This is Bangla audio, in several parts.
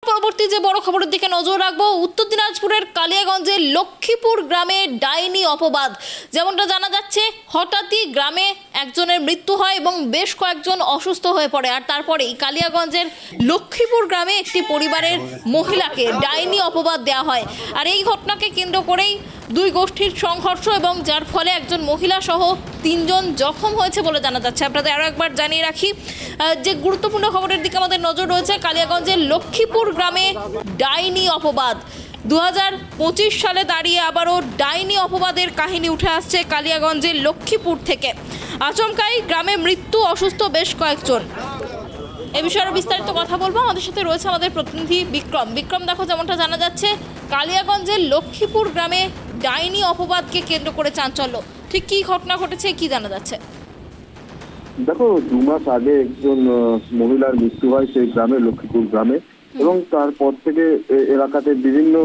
পরবর্তী যে বড় খবরের দিকে নজর রাখবো, উত্তর দিনাজপুরের কালিয়াগঞ্জের লক্ষ্মীপুর গ্রামে ডাইনি অপবাদ। যেমনটা জানা যাচ্ছে, হঠাৎই গ্রামে একজনের মৃত্যু হয় এবং বেশ কয়েকজন অসুস্থ হয়ে পড়ে। আর তারপরেই কালিয়াগঞ্জের লক্ষ্মীপুর গ্রামে একটি পরিবারের মহিলাকে ডাইনি অপবাদ দেওয়া হয়। আর এই ঘটনাকে কেন্দ্র করেই দুই গোষ্ঠীর সংঘর্ষ, এবং যার ফলে একজন মহিলা সহ 3 জন জখম হয়েছে বলে জানা যাচ্ছে। আপনাদের আরও একবার জানিয়ে রাখি, যে গুরুত্বপূর্ণ খবরের দিকে আমাদের নজর রয়েছে। কালিয়াগঞ্জের লক্ষ্মীপুর গ্রামে ডাইনি অপবাদ। 2025 সালে দাঁড়িয়ে আবারও ডাইনি অপবাদের কাহিনী উঠে আসছে কালিয়াগঞ্জের লক্ষ্মীপুর থেকে। আচমকাই গ্রামে মৃত্যু, অসুস্থ বেশ কয়েকজন। এ বিষয়ে বিস্তারিত কথা বলবো। আমাদের সাথে রয়েছে আমাদের প্রতিনিধি বিক্রম। বিক্রম, দেখো, যেমনটা জানা যাচ্ছে, কালিয়াগঞ্জের লক্ষ্মীপুর গ্রামে ডাইনি অপবাদকে কেন্দ্র করে চাঞ্চল্য। ঠিক কি ঘটনা ঘটেছে, কি জানা যাচ্ছে? দেখো, 2 মাস আগে একজন মহিলার মৃত্যু হয় সেই গ্রামে, লক্ষ্মীপুর গ্রামে, এবং তারপর থেকে এলাকাতে বিভিন্ন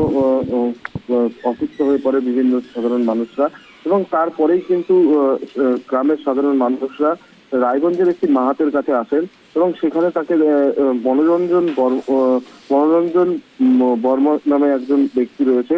অসুস্থ হয়ে পড়ে বিভিন্ন সাধারণ মানুষরা, এবং তারপরেই কিন্তু গ্রামের সাধারণ মানুষরা রায়গঞ্জের একটি মাহাতের কাছে আসেন, এবং সেখানে তাকে মনোরঞ্জন বর্মা নামে একজন ব্যক্তি রয়েছে,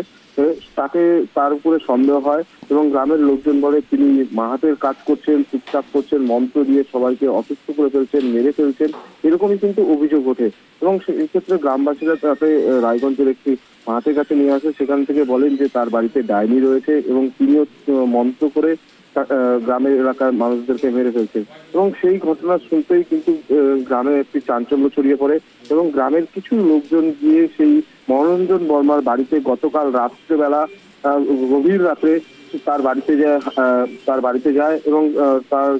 তাকে তার উপরে সন্দেহ হয়, এবং গ্রামের লোকজন বলে তিনি মাহাতের কাজ করছেন, টুকটাক করছেন, মন্ত্র দিয়ে সবাইকে অসুস্থ করে ফেলছেন, মেরে ফেলছেন, এরকমই কিন্তু অভিযোগ ওঠে। এবং সেই ক্ষেত্রে গ্রামবাসীরা তাকে রায়গঞ্জের একটি মাহাতের কাছে নিয়ে আসে। সেখান থেকে বলেন যে তার বাড়িতে ডাইনি রয়েছে এবং তিনিও মন্ত্র করে গ্রামের এলাকার মানুষদেরকে মেরে ফেলছে। এবং সেই ঘটনা শুনতেই কিন্তু গ্রামে একটি চাঞ্চল্য ছড়িয়ে পড়ে, এবং গ্রামের কিছু লোকজন গিয়ে সেই মনোরঞ্জন বর্মার বাড়িতে গতকাল রাত্রেবেলা, গভীর রাতে তার বাড়িতে যায় এবং তার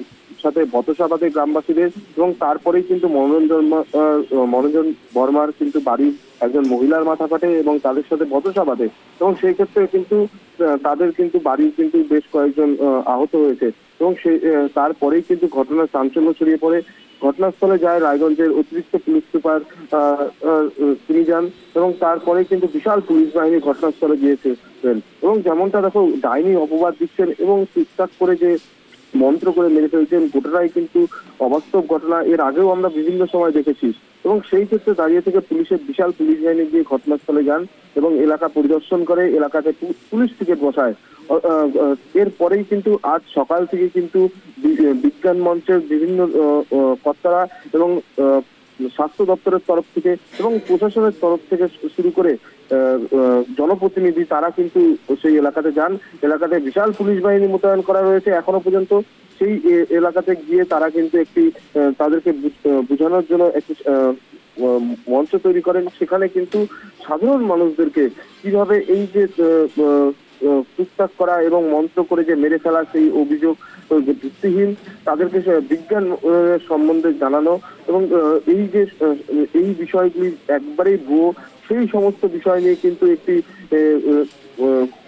সাথে বচসা বাঁধে গ্রামবাসীদের, এবং তারপরেই কিন্তু মনোরঞ্জন বর্মার কিন্তু বাড়ির একজন মহিলার মাথা ফাটে এবং তাদের সাথে বচসা বাঁধে, এবং সেই ক্ষেত্রে কিন্তু তাদের কিন্তু বাড়ির কিন্তু বেশ কয়েকজন আহত হয়েছে। এবং তারপরেই কিন্তু ঘটনার চাঞ্চল্য ছড়িয়ে পড়ে। ঘটনাস্থলে যায় রায়গঞ্জের অতিরিক্ত পুলিশ সুপার, তিনি যান, এবং তারপরে কিন্তু বিশাল পুলিশ বাহিনী ঘটনাস্থলে গিয়েছেন। এবং যেমনটা দেখো, ডাইনি অপবাদ দিচ্ছেন এবং ঠিকঠাক করে যে মন্ত্র করে মেরে ফেলছেন, গোটাটাই কিন্তু অবাস্তব ঘটনা। এর আগেও আমরা বিভিন্ন সময় দেখেছি, এবং সেই ক্ষেত্রে দাঁড়িয়ে থেকে পুলিশের বিশাল পুলিশ বাহিনী গিয়ে ঘটনাস্থলে যান এবং এলাকা পরিদর্শন করে, এলাকাতে পুলিশ পিকেট বসায়। এরপরেই কিন্তু আজ সকাল থেকে কিন্তু বিজ্ঞান মঞ্চের বিভিন্ন কর্তারা এবং স্বাস্থ্য দপ্তরের তরফ থেকে এবং প্রশাসনের তরফ থেকে শুরু করে জনপ্রতিনিধি, তারা কিন্তু সেই এলাকাতে যান। এলাকাতে বিশাল পুলিশ বাহিনী মোতায়েন করা রয়েছে এখনো পর্যন্ত। সেই এলাকাতে গিয়ে তারা কিন্তু তাদেরকে বোঝানোর জন্য একটি মঞ্চ তৈরি করেন। সেখানে কিন্তু সাধারণ মানুষদেরকে কিভাবে এই যে টুকটাক করা এবং মন্ত্র করে যে মেরে ফেলা, সেই অভিযোগ ভিত্তিহীন, তাদেরকে বিজ্ঞান সম্বন্ধে জানানো, এবং এই বিষয়গুলি একবারেই ভুয়ো, সেই সমস্ত বিষয় নিয়ে কিন্তু একটি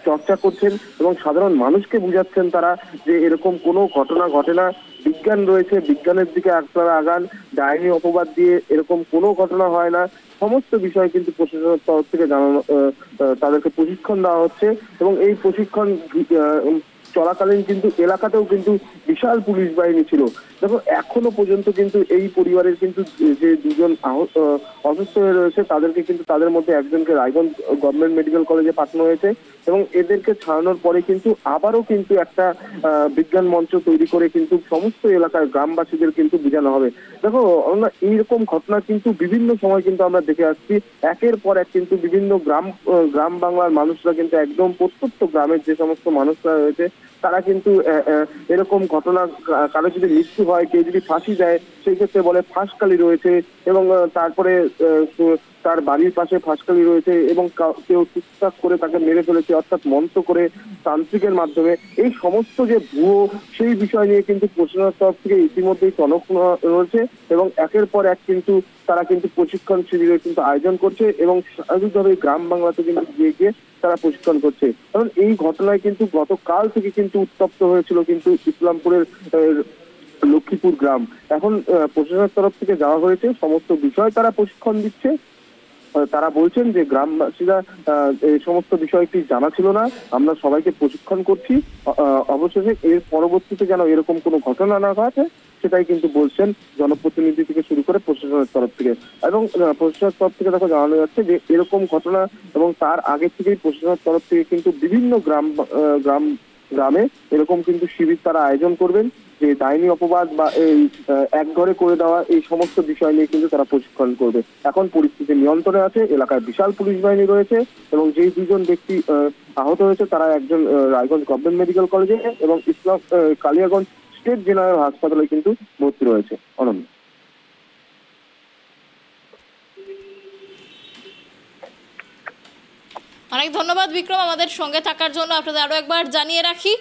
চর্চা করছেন এবং সাধারণ মানুষকে বুঝাচ্ছেন তারা যে এরকম কোনো ঘটনা ঘটে না, বিজ্ঞান রয়েছে, বিজ্ঞানের দিকে আপনারা আগান, ডাইনি অপবাদ দিয়ে এরকম কোনো ঘটনা হয় না। সমস্ত বিষয় কিন্তু প্রশাসনের তরফ থেকে জানানো, তাদেরকে প্রশিক্ষণ দেওয়া হচ্ছে, এবং এই প্রশিক্ষণ চলাকালীন কিন্তু এলাকাতেও কিন্তু বিশাল পুলিশ বাহিনী ছিল। দেখো, এখনো পর্যন্ত কিন্তু এই পরিবারের কিন্তু যে 2 জন অসুস্থ হয়ে রয়েছে, তাদেরকে কিন্তু তাদের মধ্যে একজনকে রায়গঞ্জ গভর্নমেন্ট মেডিকেল কলেজে পাঠানো হয়েছে, এবং এদেরকে ছাড়ানোর পরে কিন্তু আবারও কিন্তু একটা বিজ্ঞান মঞ্চ তৈরি করে কিন্তু সমস্ত এলাকার গ্রামবাসীদের কিন্তু বোঝানো হবে। দেখো, আমরা এইরকম ঘটনা কিন্তু বিভিন্ন সময় কিন্তু আমরা দেখে আসছি, একের পর এক কিন্তু বিভিন্ন গ্রাম বাংলার মানুষরা কিন্তু একদম প্রত্যন্ত গ্রামের যে সমস্ত মানুষরা রয়েছে, তারা কিন্তু এরকম ঘটনা, কারো যদি মৃত্যু হয়, কেউ যদি ফাঁসি দেয়, সেই ক্ষেত্রে বলে ফাঁসকালি রয়েছে, এবং তারপরে তার বাড়ির পাশে ফাঁসকালি রয়েছে, এবং কেউ টুকটাক করে তাকে মেরে ফেলেছে, অর্থাৎ মন্ত্র করে তান্ত্রিকের মাধ্যমে। এই সমস্ত যে ভুয়ো, সেই বিষয় নিয়ে কিন্তু প্রশাসনের তরফ থেকে ইতিমধ্যেই টনক রয়েছে, এবং একের পর এক কিন্তু তারা কিন্তু প্রশিক্ষণ শিবিরের কিন্তু আয়োজন করছে, এবং স্বাভাবিকভাবে গ্রাম বাংলাতে কিন্তু গিয়ে তারা প্রশিক্ষণ করছে। কারণ এই ঘটনায় কিন্তু গতকাল থেকে কিন্তু উত্তপ্ত হয়েছিল কিন্তু ইসলামপুরের লক্ষ্মীপুর গ্রাম। এখন প্রশাসনের তরফ থেকে যাওয়া হয়েছে, সমস্ত বিষয় তারা প্রশিক্ষণ দিচ্ছে। তারা বলছেন যে গ্রামবাসীরা এই সমস্ত বিষয়টি জানা ছিল না, আমরা সবাইকে প্রশিক্ষণ করছি, অবশেষে এর পরবর্তীতে যেন এরকম কোনো ঘটনা না ঘটে সেটাই কিন্তু বলছেন জনপ্রতিনিধি থেকে শুরু করে প্রশাসনের তরফ থেকে। এবং প্রশাসনের তরফ থেকে দেখো জানানো যাচ্ছে যে এরকম ঘটনা এবং তার আগে থেকেই প্রশাসনের তরফ থেকে কিন্তু বিভিন্ন গ্রামে এরকম কিন্তু শিবির তারা আয়োজন করবেন, যে ডাইনি অপবাদ বা এই এক ঘরে করে দেওয়া এই সমস্ত বিষয় নিয়ে কিন্তু তারা প্রশিক্ষণ করবে। এখন পরিস্থিতি নিয়ন্ত্রণে আছে, এলাকায় বিশাল পুলিশ বাহিনী রয়েছে এবং যেই দুজন ব্যক্তি আহত হয়েছে তারা একজন রায়গঞ্জ গভর্নমেন্ট মেডিকেল কলেজে এবং ইসলাম কালিয়াগঞ্জ স্টেট জেনারেল হাসপাতালে কিন্তু ভর্তি রয়েছে। অনন্য। অনেক ধন্যবাদ বিক্রম আমাদের সঙ্গে থাকার জন্য। আপনাদের আরো একবার জানিয়ে রাখি,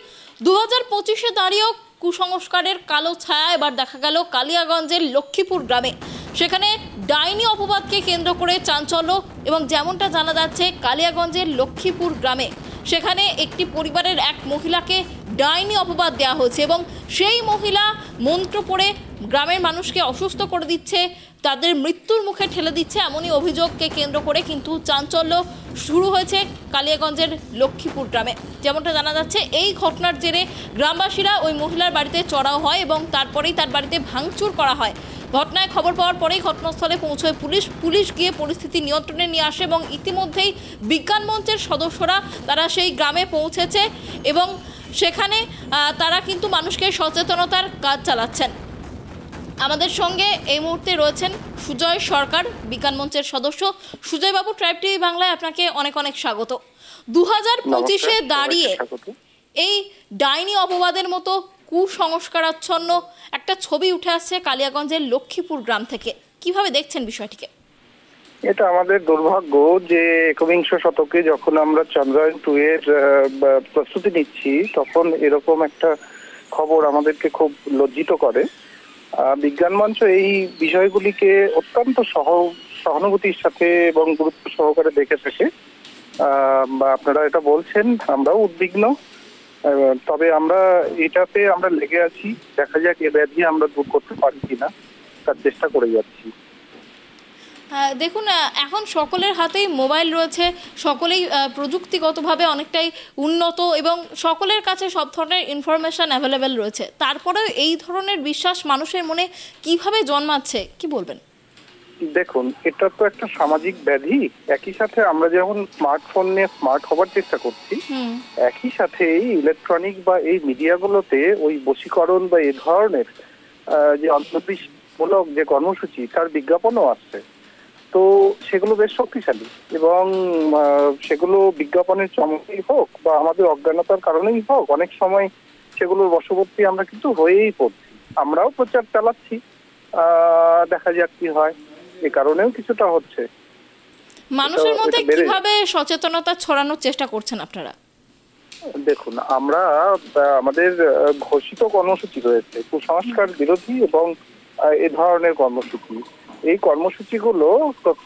2025-এ দাঁড়িয়েও কুসংস্কারের কালো ছায়া এবার দেখা গেল কালিয়াগঞ্জের লক্ষ্মীপুর গ্রামে। সেখানে ডাইনি অপবাদকে কেন্দ্র করে চাঞ্চল্য, এবং যেমনটা জানা যাচ্ছে কালিয়াগঞ্জের লক্ষ্মীপুর গ্রামে সেখানে একটি পরিবারের এক মহিলাকে ডাইনি অপবাদ দেওয়া হয়েছে এবং সেই মহিলা মন্ত্র পড়ে গ্রামের মানুষকে অসুস্থ করে দিচ্ছে, তাদের মৃত্যুর মুখে ঠেলে দিচ্ছে, এমনই অভিযোগকে কেন্দ্র করে কিন্তু চাঞ্চল্য শুরু হয়েছে কালিয়াগঞ্জের লক্ষ্মীপুর গ্রামে। যেমনটা জানা যাচ্ছে এই ঘটনার জেরে গ্রামবাসীরা ওই মহিলার বাড়িতে চড়াও হয় এবং তারপরেই তার বাড়িতে ভাঙচুর করা হয়। ঘটনায় খবর পাওয়ার পরেই ঘটনাস্থলে পৌঁছয় পুলিশ গিয়ে পরিস্থিতি নিয়ন্ত্রণে নিয়ে আসে এবং ইতিমধ্যেই বিজ্ঞান মঞ্চের সদস্যরা তারা সেই গ্রামে পৌঁছেছে এবং সেখানে তারা কিন্তু মানুষকে সচেতনতার কাজ চালাচ্ছেন। আমাদের সঙ্গে এই মুহূর্তে রয়েছেন সুজয় সরকার, বিজ্ঞান মঞ্চের সদস্য। সুজয়বাবু, ট্রাইব টিভি বাংলায় আপনাকে অনেক অনেক স্বাগত। 2025-এ দাঁড়িয়ে এই ডাইনি অপবাদের মতো কুসংস্কারাচ্ছন্ন একটা ছবি উঠে আসছে কালিয়াগঞ্জের লক্ষ্মীপুর গ্রাম থেকে, কিভাবে দেখছেন বিষয়টিকে? এটা আমাদের দুর্ভাগ্য যে একবিংশ শতকে যখন আমরা চন্দ্রায়ন 2 এর প্রস্তুতি নিচ্ছি তখন এরকম একটা খবর আমাদেরকে খুব লজ্জিত করে। বিজ্ঞান মঞ্চ এই বিষয়গুলিকে অত্যন্ত সহানুভূতির সাথে এবং গুরুত্ব সহকারে দেখে থাকে। বা আপনারা এটা বলছেন, আমরাও উদ্বিগ্ন, তবে আমরা এটাতে আমরা লেগে আছি। দেখা যাক এ ব্যাধি আমরা দূর করতে পারি কিনা, তার চেষ্টা করে যাচ্ছি। দেখুন, এখন সকলের হাতেই মোবাইল রয়েছে, সকলেই প্রযুক্তিগতভাবে অনেকটাই উন্নত এবং সকলের কাছে সব ধরনের ইনফরমেশন অ্যাভেলেবেল রয়েছে। তারপরেও এই ধরনের বিশ্বাস মানুষের মনে কিভাবে জন্মাচ্ছে, কি বলবেন? দেখুন, এটা তো একটা সামাজিক ব্যাধি। একই সাথে আমরা যেমন স্মার্টফোন নিয়ে স্মার্ট হবার চেষ্টা করছি, একই সাথে এই ইলেকট্রনিক বা এই মিডিয়াগুলোতে ওই বশীকরণ বা এই ধরনের যে অন্তর্দৃষ্টিমূলক যে কর্মসূচি তার বিজ্ঞাপনও আসছে। তো সেগুলো বেশ শক্তিশালী এবং সেগুলো বিজ্ঞাপনের চমকেই হোক বা আমাদের অজ্ঞানতার কারণেই হোক, অনেক সময় সেগুলোর বশবর্তী আমরা কিন্তু হয়েই পড়ছি। আমরাও প্রচার চালাচ্ছি, দেখা যাক কি হয়। এ কারণেও কিছুটা হচ্ছে। মানুষের মধ্যে কিভাবে সচেতনতা ছড়ানোর চেষ্টা করছেন আপনারা? দেখুন, আমরা আমাদের ঘোষিত কর্মসূচি রয়েছে কুসংস্কার বিরোধী এবং এ ধরনের কর্মসূচি। এই কর্মসূচিগুলো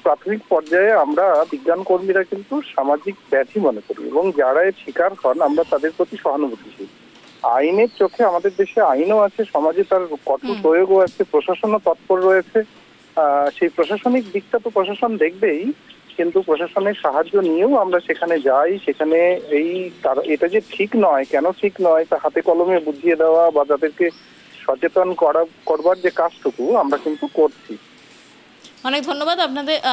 প্রাথমিক পর্যায়ে আমরা বিজ্ঞান কর্মীরা কিন্তু সামাজিক ব্যাধি মনে করি এবং যারা এর শিকার হন আমরা তাদের প্রতি সহানুভূতিশীল। আইনের চোখে আমাদের দেশে আইনও আছে, সমাজে তার কঠোর প্রয়োগও আছে, প্রশাসনও তৎপর রয়েছে। সেই প্রশাসনিক দিকটা তো প্রশাসন দেখবেই, কিন্তু প্রশাসনের সাহায্য নিয়েও আমরা সেখানে যাই। সেখানে এটা যে ঠিক নয়, কেন ঠিক নয় তা হাতে কলমে বুঝিয়ে দেওয়া বা তাদেরকে সচেতন করবার যে কাজটুকু আমরা কিন্তু করছি। অনেক ধন্যবাদ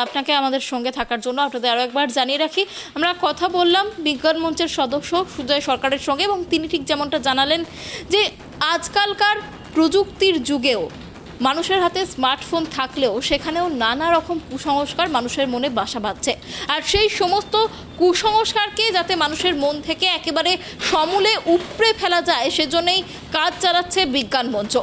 আপনাকে আমাদের সঙ্গে থাকার জন্য। আপনাদের আরও একবার জানিয়ে রাখি, আমরা কথা বললাম বিজ্ঞান মঞ্চের সদস্য সুজয় সরকারের সঙ্গে এবং তিনি ঠিক যেমনটা জানালেন যে আজকালকার প্রযুক্তির যুগেও মানুষের হাতে স্মার্টফোন থাকলেও সেখানেও নানা রকম কুসংস্কার মানুষের মনে বাসা বাঁধছে। আর সেই সমস্ত কুসংস্কারকে যাতে মানুষের মন থেকে একেবারে সমূলে উপড়ে ফেলা যায় সেজন্যই কাজ চালাচ্ছে বিজ্ঞান মঞ্চ।